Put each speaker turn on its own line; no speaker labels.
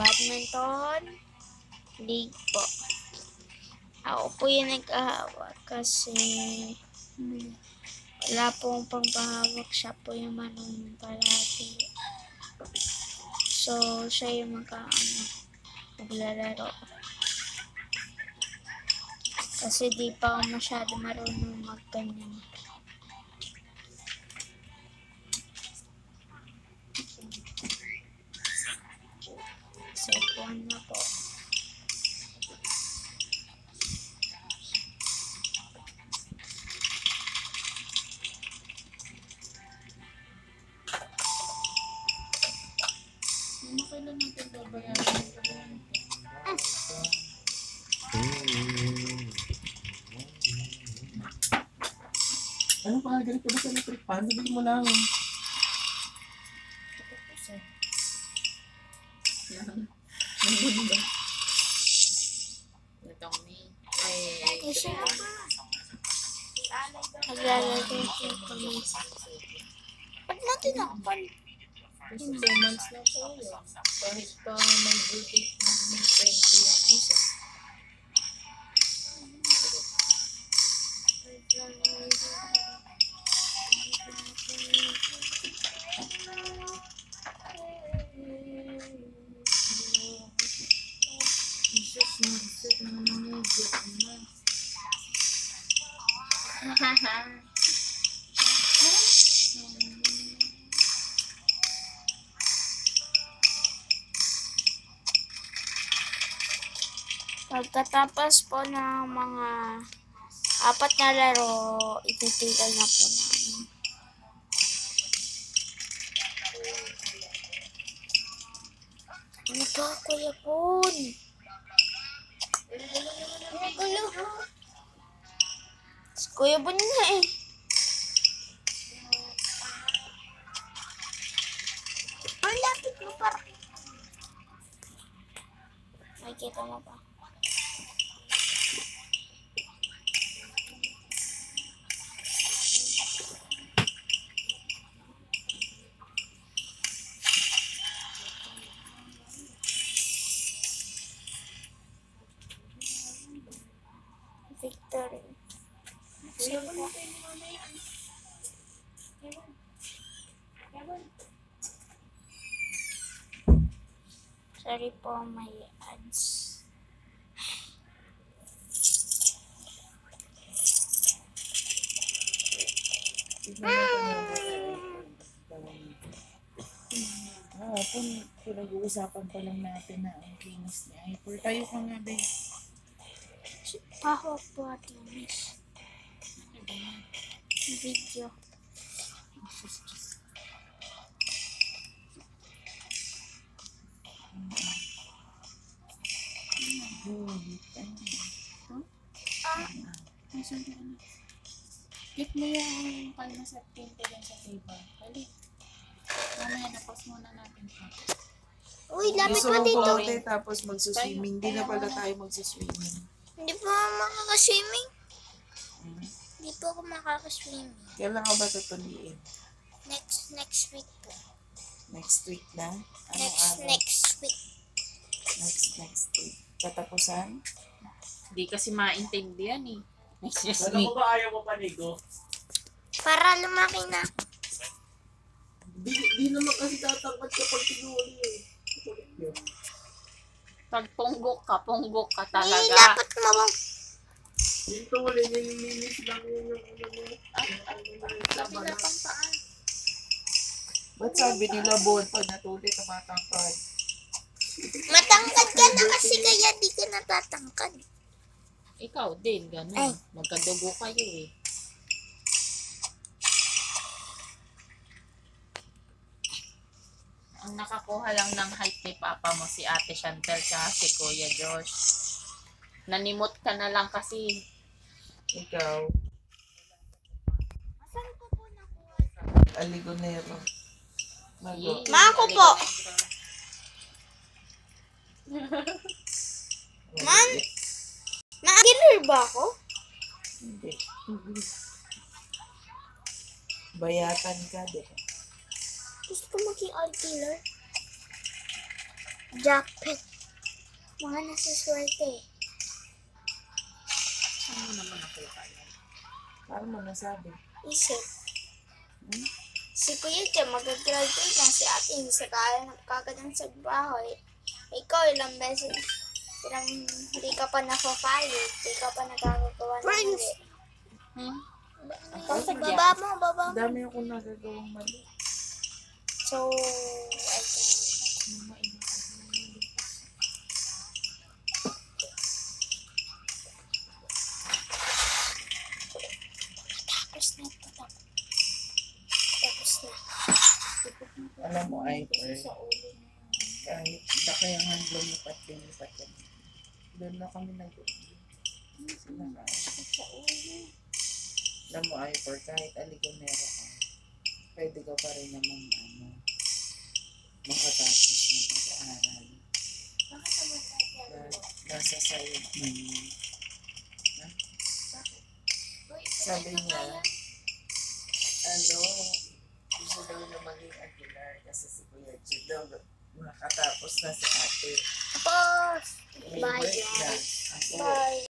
badminton league po. Ako po yung nag-ahawak kasi wala pong pagpahawak. Siya po yung marunong palagi. So, siya yung maglalaro. Kasi di pa ako masyado marunong magganyan. Second na po.
Ano kailan natin babayaran ito? Ano pa? Ganito ba sa electric fan? Sabihin mo lang. Itong may...
Eh, siya pa. Naglalagay siya kami. Ba't natin nakapal?
Kasi 2 months na po yun. Kahit pa mag-due date na May 20 yung isa. Jesus, mag-set na naman yung date na.
Pagkatapos po ng mga 4 na laro, ititigil na po namin. Ano ba, Kuya Pon? Ano? Si Kuya Pon na eh. Ang lapit mo parang. Makikita mo pa. Victory. Sorry po, may ads.
Pinag-uusapan pa lang natin na ang kinis ni Hyper. Tayo ka nga, babe.
Pahawak po ating miss. Video.
Hit mo yung kalma sa tinte dyan sa table. Kali. Mamaya, napas muna natin pa.
Uy, lapit
Gusto
mo
mo
dito.
pumunta tapos magsuswimming. Hindi na pala tayo magsuswimming.
Hindi po ako makakaswimming. Hindi po ako makakaswimming.
Kailan ka ba tutuliin?
Next week po.
Next week na? Anong araw?
Next week.
Next week. Katapusan?
Hindi kasi maintindihan eh. Excuse
Ano
me.
ko ba ayaw mo panigo?
Para lumaki na.
Di naman kasi tatangkad kapag tinuli eh.
Pag punggok ka
Hindi,
talaga.
dapat mo.
Yung tuli, nililinis lang yung
Sabi na pang paan.
Ba't sabi nila Bon, pag natuli, tumatangkad?
Matangkad ka na kasi kaya di ka natatangkad.
Ikaw din, ganun.
Ay.
Magkadugo kayo eh. Ang nakakuha lang ng height ni Papa mo si Ate Chantel tsaka si Kuya Josh. Nanimot ka na lang kasi.
Ikaw,
Saan ko po nakuha?
Aligonero. Mago.
Ma, ako po. Man? Na-killer ba ako?
Hindi. Bayatan ka, di ba?
Gusto ko maging art killer. Jacket. Mga nasuswerte.
Saan mo naman nakita yan? Paano mo nasabi?
Isip.
Hmm?
Si Kuya Jem, mag-graduate na si ate. Hindi sa kaya kagad sa trabaho eh. Ikaw, ilang beses, hindi ka pa nakapayag. Hindi ka pa nakakagawa ng mali.
Hmm?
Baba mo, baba
Ang
mo.
dami akong nagagawang mali.
So, ayun. Tapos na ito. Tapos na.
Alam mo, Iper,
Sa ulo na yun.
kahit bakayangan lumipat yan. Doon na kami nag-uwi. Sila kaya.
Sa ulo.
Alam mo, Iper, kahit aligonero ka, pwede ka pa rin naman, makatapos ng pag-aaral.
Bakit naman tayo?
Nasa sa'yo naman yun. Sabi niya, gusto daw na maging Aguilar kasi si Kuya Jud daw makatapos na si ate.
Tapos.
May
Bye,
break na.
guys.
Ako,
Bye.